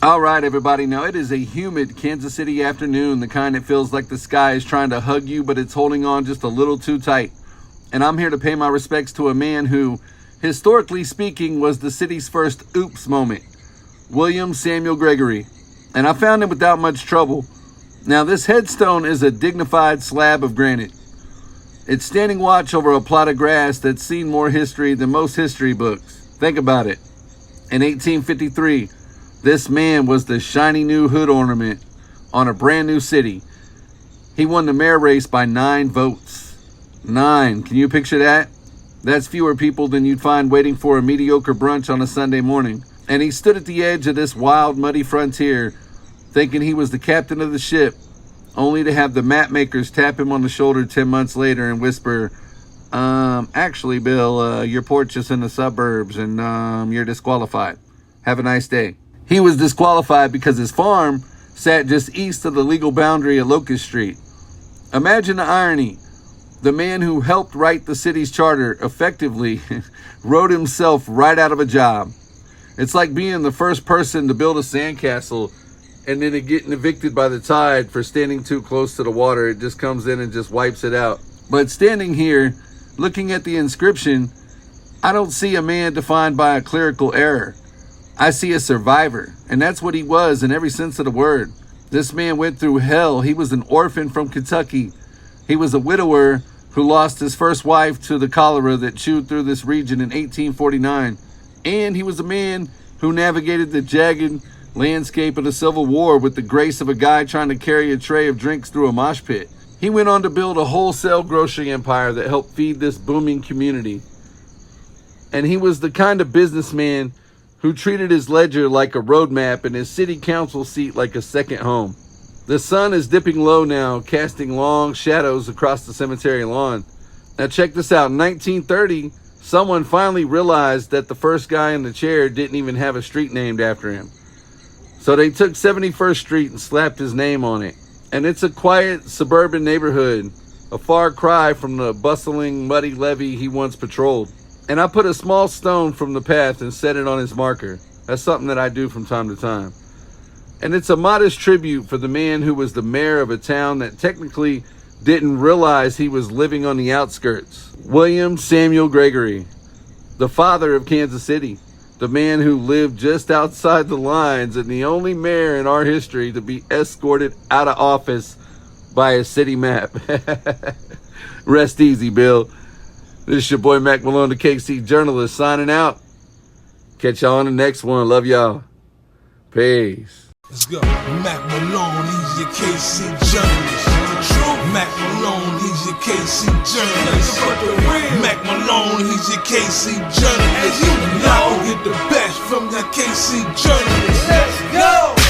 All right, everybody. Now, it is a humid Kansas City afternoon, the kind that feels like the sky is trying to hug you, but it's holding on just a little too tight. And I'm here to pay my respects to a man who, historically speaking, was the city's first oops moment, William Samuel Gregory. And I found him without much trouble. Now, this headstone is a dignified slab of granite. It's standing watch over a plot of grass that's seen more history than most history books. Think about it. In 1853, this man was the shiny new hood ornament on a brand new city. He won the mayor race by 9 votes. 9. Can you picture that? That's fewer people than you'd find waiting for a mediocre brunch on a Sunday morning. And he stood at the edge of this wild, muddy frontier, thinking he was the captain of the ship, only to have the map makers tap him on the shoulder 10 months later and whisper, actually, Bill, your porch is in the suburbs and you're disqualified. Have a nice day. He was disqualified because his farm sat just east of the legal boundary of Locust Street. Imagine the irony. The man who helped write the city's charter effectively wrote himself right out of a job. It's like being the first person to build a sandcastle and then getting evicted by the tide for standing too close to the water. It just comes in and just wipes it out. But standing here, looking at the inscription, I don't see a man defined by a clerical error. I see a survivor, and that's what he was in every sense of the word. This man went through hell. He was an orphan from Kentucky. He was a widower who lost his first wife to the cholera that chewed through this region in 1849. And he was a man who navigated the jagged landscape of the Civil War with the grace of a guy trying to carry a tray of drinks through a mosh pit. He went on to build a wholesale grocery empire that helped feed this booming community. And he was the kind of businessman who treated his ledger like a roadmap and his city council seat like a second home. The sun is dipping low now, casting long shadows across the cemetery lawn. Now check this out. In 1930, someone finally realized that the first guy in the chair didn't even have a street named after him. So they took 71st Street and slapped his name on it. And it's a quiet suburban neighborhood, a far cry from the bustling, muddy levee he once patrolled. And I put a small stone from the path and set it on his marker. That's something that I do from time to time. And it's a modest tribute for the man who was the mayor of a town that technically didn't realize he was living on the outskirts. William Samuel Gregory, the father of Kansas City, the man who lived just outside the lines and the only mayor in our history to be escorted out of office by a city map. Rest easy, Bill. This is your boy Mack Malone, the KC journalist, signing out. Catch y'all on the next one. Love y'all. Peace. Let's go. Mack Malone, he's your KC journalist. Mack Malone, he's your KC journalist. Mack Malone, he's your KC journalist. Y'all get the best from that KC journalist. Let's go.